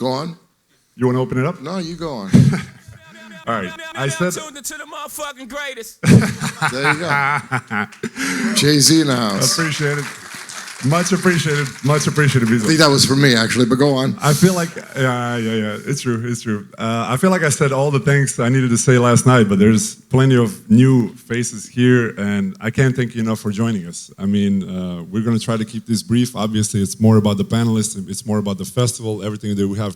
Go on. You want to open it up? No, you go on. All right. I said. Tuned into the motherfucking greatest. There you go. Jay-Z in the house. Appreciate it. Much appreciated. Much appreciated, Beezel. I think that was for me, actually, but go on. I feel like, yeah, it's true. I feel like I said all the things I needed to say last night, but there's plenty of new faces here, and I can't thank you enough for joining us. I mean, we're going to try to keep this brief. Obviously, it's more about the panelists, it's more about the festival, everything that we have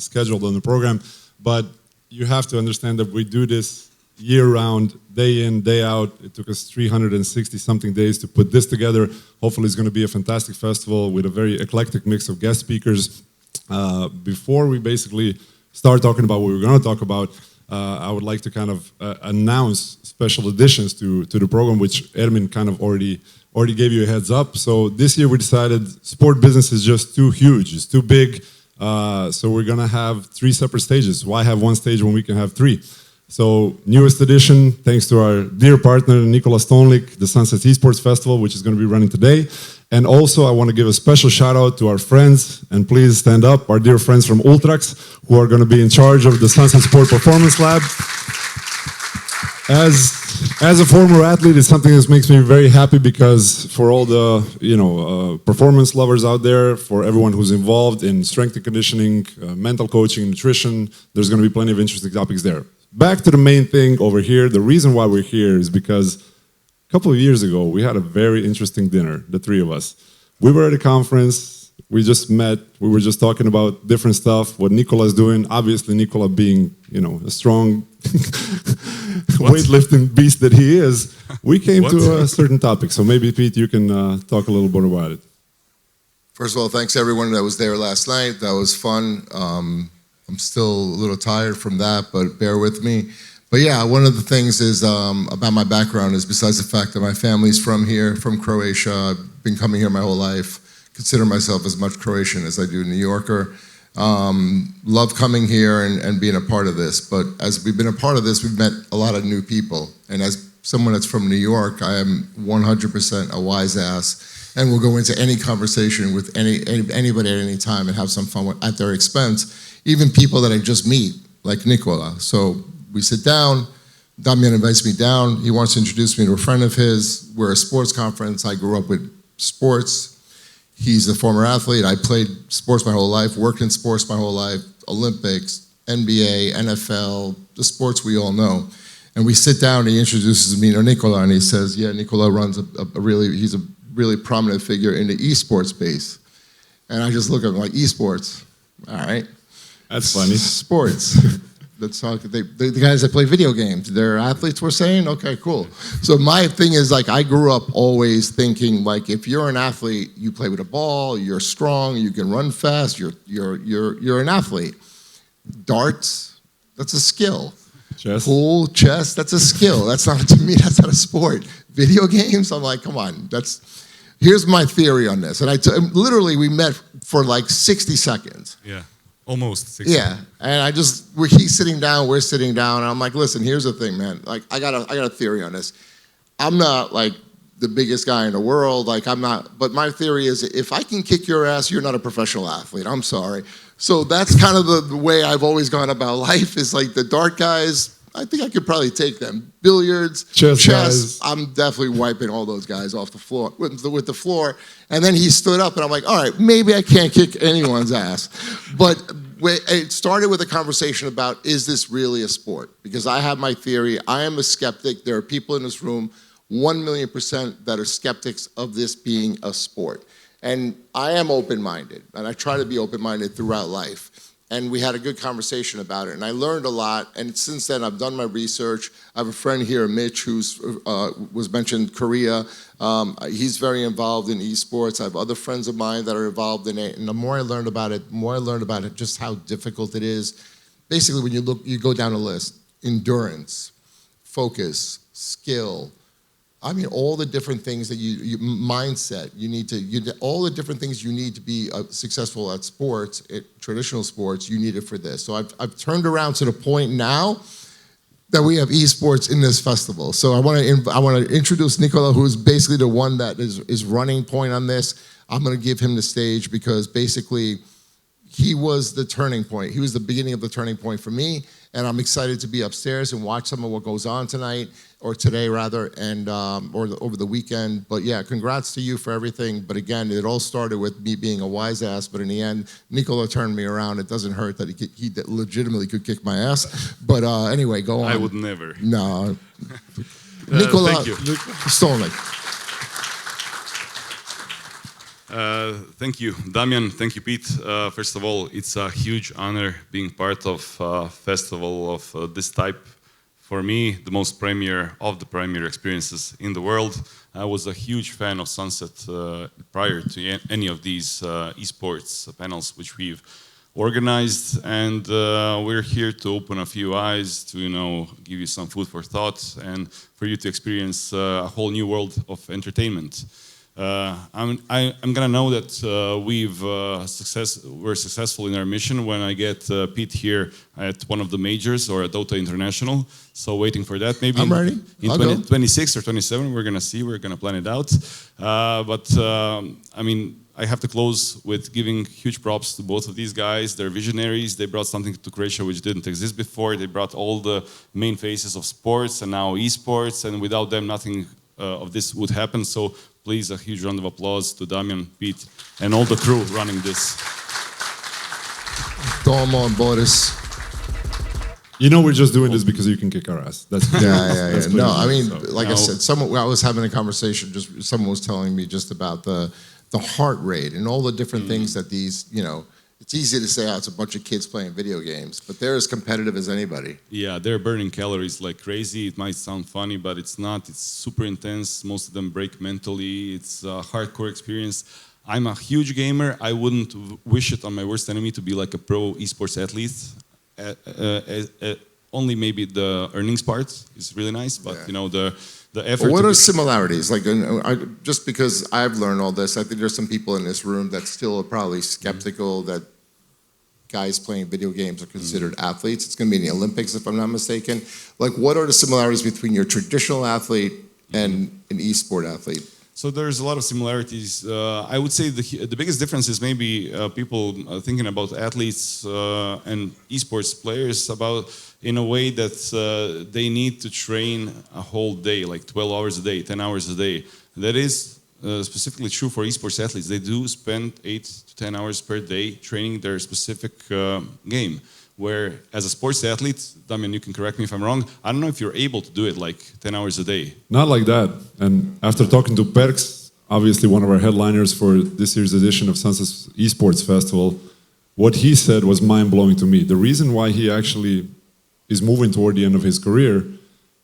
scheduled on the program, but you have to understand that we do this year-round, day in, day out. It took us 360-something days to put this together. Hopefully it's going to be a fantastic festival with a very eclectic mix of guest speakers. Before we basically start talking about what we're going to talk about, I would like to kind of announce special additions to the program, which Ermin kind of already gave you a heads up. So this year we decided sport business is just too huge, it's too big, so we're going to have 3 separate stages. Why have one stage when we can have 3? So, newest edition, thanks to our dear partner, Nikola Stonlik, the Sunsets Esports Festival, which is going to be running today. And also, I want to give a special shout out to our friends, and please stand up, our dear friends from Ultrax, who are going to be in charge of the Sunset Sport Performance Lab. As a former athlete, it's something that makes me very happy because for all the performance lovers out there, for everyone who's involved in strength and conditioning, mental coaching, nutrition, there's going to be plenty of interesting topics there. Back to the main thing over here. The reason why we're here is because a couple of years ago, we had a very interesting dinner, the 3 of us. We were at a conference, we just met, we were just talking about different stuff, what Nikola's doing. Obviously, Nikola being, a strong weightlifting beast that he is, we came to a certain topic. So maybe, Pete, you can talk a little bit about it. First of all, thanks everyone that was there last night. That was fun. I'm still a little tired from that, but bear with me. But yeah, one of the things is about my background is besides the fact that my family's from here, from Croatia. I've been coming here my whole life. Consider myself as much Croatian as I do New Yorker. Love coming here and being a part of this. But as we've been a part of this, we've met a lot of new people. And as someone that's from New York, I am 100% a wise ass. And we'll go into any conversation with anybody at any time and have some fun at their expense. Even people that I just meet, like Nikola. So we sit down, Damian invites me down, he wants to introduce me to a friend of his. We're a sports conference, I grew up with sports. He's a former athlete, I played sports my whole life, worked in sports my whole life, Olympics, NBA, NFL, the sports we all know. And we sit down and he introduces me to Nikola and he says, yeah, Nikola runs he's a really prominent figure in the esports space. And I just look at him like, esports, all right. That's funny. Sports. Let's talk. The guys that play video games, they're athletes, we're saying? Okay, cool. So my thing is, like, I grew up always thinking, like, if you're an athlete, you play with a ball, you're strong, you can run fast, you're an athlete. Darts, that's a skill. Chess. Pool, chess, that's a skill. That's not, to me, that's not a sport. Video games, I'm like, come on, here's my theory on this. And literally, we met for like 60 seconds. Yeah. Almost 60. Yeah, and he's sitting down, we're sitting down, and I'm like, listen, here's the thing, man. Like, I got a theory on this. I'm not like the biggest guy in the world, but my theory is if I can kick your ass, you're not a professional athlete. I'm sorry. So that's kind of the way I've always gone about life. Is like the dart guys, I think I could probably take them. Billiards, chess, I'm definitely wiping all those guys off the floor with the floor. And then he stood up, and I'm like, all right, maybe I can't kick anyone's ass. But it started with a conversation about, is this really a sport? Because I have my theory. I am a skeptic. There are people in this room, 1,000,000% that are skeptics of this being a sport. And I am open-minded, and I try to be open-minded throughout life. And we had a good conversation about it, and I learned a lot. And since then, I've done my research. I have a friend here, Mitch, who's was mentioned Korea. He's very involved in esports. I have other friends of mine that are involved in it. And the more I learned about it, just how difficult it is. Basically, when you go down a list: endurance, focus, skill. I mean, all the different things that mindset, all the different things you need to be successful at sports, traditional sports, you need it for this. So I've turned around to the point now that we have esports in this festival. So I want to introduce Nikola, who's basically the one that is running point on this. I'm going to give him the stage because basically he was the turning point. He was the beginning of the turning point for me, and I'm excited to be upstairs and watch some of what goes on tonight, or today rather, and over the weekend. But yeah, congrats to you for everything. But again, it all started with me being a wise ass, but in the end, Nicola turned me around. It doesn't hurt that he legitimately could kick my ass. But anyway, go on. I would never. No. Nicola thank you. Stolnik. Thank you, Damian. Thank you, Pete. First of all, it's a huge honor being part of a festival of this type. For me, the most premier of the premier experiences in the world. I was a huge fan of Sunset prior to any of these esports panels which we've organized, and we're here to open a few eyes, to give you some food for thought, and for you to experience a whole new world of entertainment. I'm gonna know that we're successful in our mission when I get Pete here at one of the majors or at Dota International. So waiting for that. Maybe I'm ready. In 26 or 27, we're gonna see. We're gonna plan it out. I have to close with giving huge props to both of these guys. They're visionaries. They brought something to Croatia which didn't exist before. They brought all the main faces of sports and now esports, and without them, nothing of this would happen. So please, a huge round of applause to Damian, Pete, and all the crew running this. Domo and Boris. We're just doing this because you can kick our ass. That's Yeah. That's No, I mean, So, like I said, I was having a conversation. Someone was telling me just about the heart rate and all the different things that these. It's easy to say, it's a bunch of kids playing video games, but they're as competitive as anybody. Yeah, they're burning calories like crazy. It might sound funny, but it's not. It's super intense. Most of them break mentally. It's a hardcore experience. I'm a huge gamer. I wouldn't wish it on my worst enemy to be like a pro esports athlete. Only maybe the earnings part is really nice, but the effort. But what are similarities? Like, just because I've learned all this, I think there's some people in this room that still are probably skeptical that guys playing video games are considered athletes. It's going to be in the Olympics, if I'm not mistaken. Like, what are the similarities between your traditional athlete and an esport athlete? So there's a lot of similarities. I would say the biggest difference is maybe people thinking about athletes and esports players in a way that they need to train a whole day, like 12 hours a day, 10 hours a day. That is specifically true for esports athletes. They do spend 8 to 10 hours per day training their specific game. Where as a sports athlete, Damian, you can correct me if I'm wrong, I don't know if you're able to do it like 10 hours a day. Not like that. And after talking to Perks, obviously one of our headliners for this year's edition of Sunset Esports Festival, what he said was mind-blowing to me. The reason why he actually is moving toward the end of his career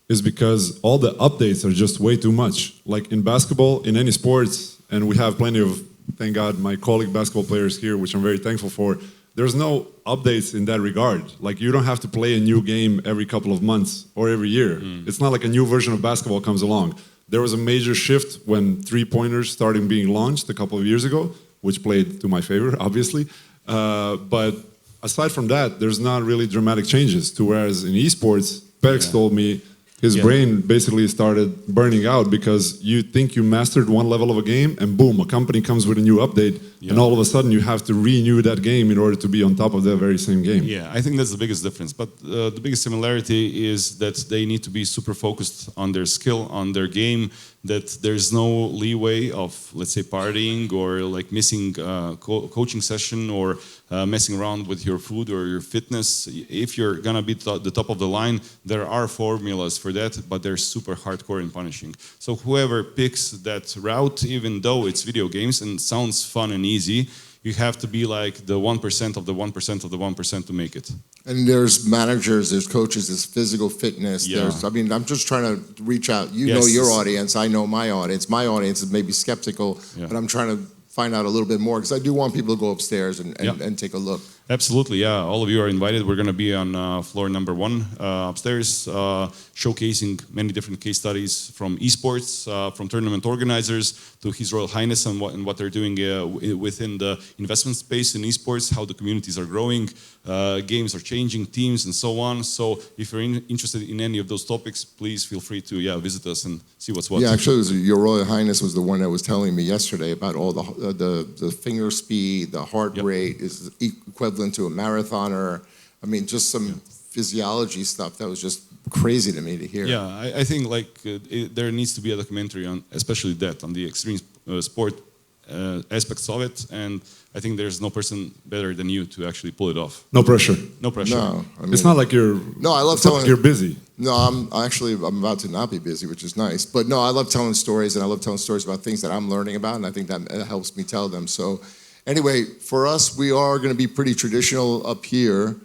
is because all the updates are just way too much. Like in basketball, in any sports, and we have plenty of, thank God, my colleague basketball players here, which I'm very thankful for, there's no updates in that regard. Like, you don't have to play a new game every couple of months or every year. It's not like a new version of basketball comes along. There was a major shift when three-pointers started being launched a couple of years ago, which played to my favor, obviously. But aside from that, there's not really dramatic changes. Whereas in esports, Perks told me his brain basically started burning out because you think you mastered one level of a game and boom, a company comes with a new update and all of a sudden you have to renew that game in order to be on top of that very same game. Yeah, I think that's the biggest difference. But the biggest similarity is that they need to be super focused on their skill, on their game, that there's no leeway of, let's say, partying or like missing coaching session or messing around with your food or your fitness. If you're gonna be the top of the line, there are formulas for that, but they're super hardcore and punishing. So whoever picks that route, even though it's video games and sounds fun and easy, you have to be like the 1% of the 1% of the 1% to make it. And there's managers, there's coaches, there's physical fitness. Yeah. I'm just trying to reach out. You know your audience, I know my audience. My audience is maybe skeptical, but I'm trying to find out a little bit more because I do want people to go upstairs and take a look. Absolutely, yeah. All of you are invited. We're going to be on floor number 1 upstairs, showcasing many different case studies from esports, from tournament organizers to His Royal Highness and what they're doing within the investment space in esports, how the communities are growing, games are changing, teams, and so on. So if you're interested in any of those topics, please feel free to visit us and see what's what. Yeah, actually, Your Royal Highness was the one that was telling me yesterday about all the finger speed, the heart rate is equivalent to a marathoner. I mean, just some physiology stuff that was just crazy to me to hear. Yeah, I think there needs to be a documentary on, especially that, on the extreme sport aspects of it, and I think there's no person better than you to actually pull it off. No pressure. No pressure. No, I mean, It's not like you're. No, I love it's not telling. like you're busy. No, I'm about to not be busy, which is nice. But no, I love telling stories, and I love telling stories about things that I'm learning about, and I think that helps me tell them. So, anyway, for us, we are going to be pretty traditional up here,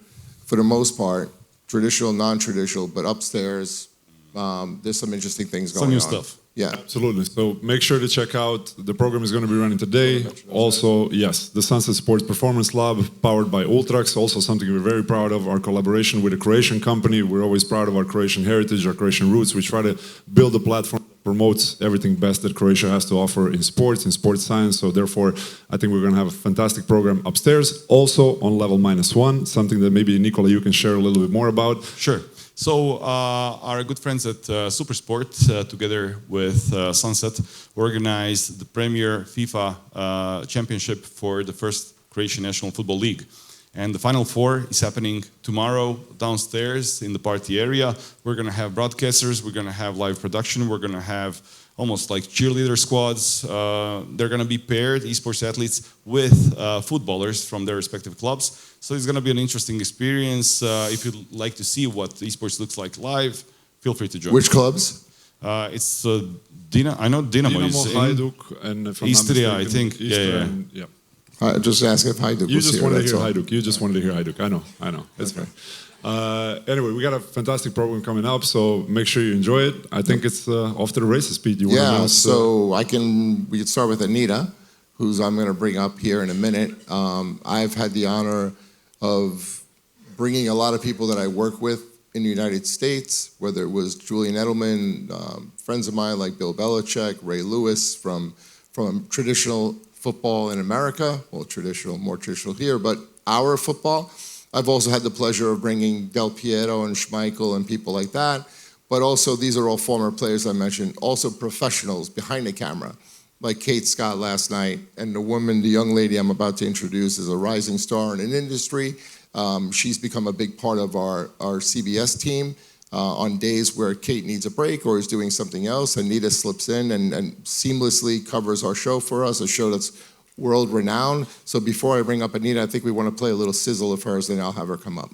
for the most part, traditional, non-traditional, but upstairs, there's some interesting things going on. Some new stuff. Yeah. Absolutely. So make sure to check out the program is going to be running today. Also, yes, the Sunset Sports Performance Lab powered by Ultrax, also something we're very proud of, our collaboration with a Croatian company. We're always proud of our Croatian heritage, our Croatian roots. We try to build a platform that promotes everything best that Croatia has to offer in sports science. So therefore, I think we're going to have a fantastic program upstairs. Also on level -1, something that maybe Nikola, you can share a little bit more about. Sure. So our good friends at Supersport, together with Sunset, organized the premier FIFA championship for the first Croatian National Football League. And the Final Four is happening tomorrow downstairs in the party area. We're going to have broadcasters, we're going to have live production, we're going to have almost like cheerleader squads. They're going to be paired, esports athletes, with footballers from their respective clubs. So it's going to be an interesting experience. If you'd like to see what esports looks like live, feel free to join. Which clubs? It's I know Dinamo is in Hajduk, and if I'm not Istria, I mistaken, think. Istra, Yeah. and- yeah. I just asked if Hajduk You was just here. wanted to that's hear all. Hajduk. You just wanted to hear Hajduk. I know. It's Okay. fine. Anyway, we got a fantastic program coming up, so make sure you enjoy it. I think it's off to the races, Pete. You want to Yeah, announce? so we could start with Anita, who's I'm going to bring up here in a minute. I've had the honor of bringing a lot of people that I work with in the United States, whether it was Julian Edelman, friends of mine like Bill Belichick, Ray Lewis from traditional football in America, well, more traditional here, but our football. I've also had the pleasure of bringing Del Piero and Schmeichel and people like that, but also these are all former players I mentioned, also professionals behind the camera, like Kate Scott last night, and the young lady I'm about to introduce is a rising star in an industry. She's become a big part of our CBS team. On days where Kate needs a break or is doing something else, Anita slips in and seamlessly covers our show for us, a show that's world renowned. So before I bring up Anita, I think we want to play a little sizzle of hers, then I'll have her come up.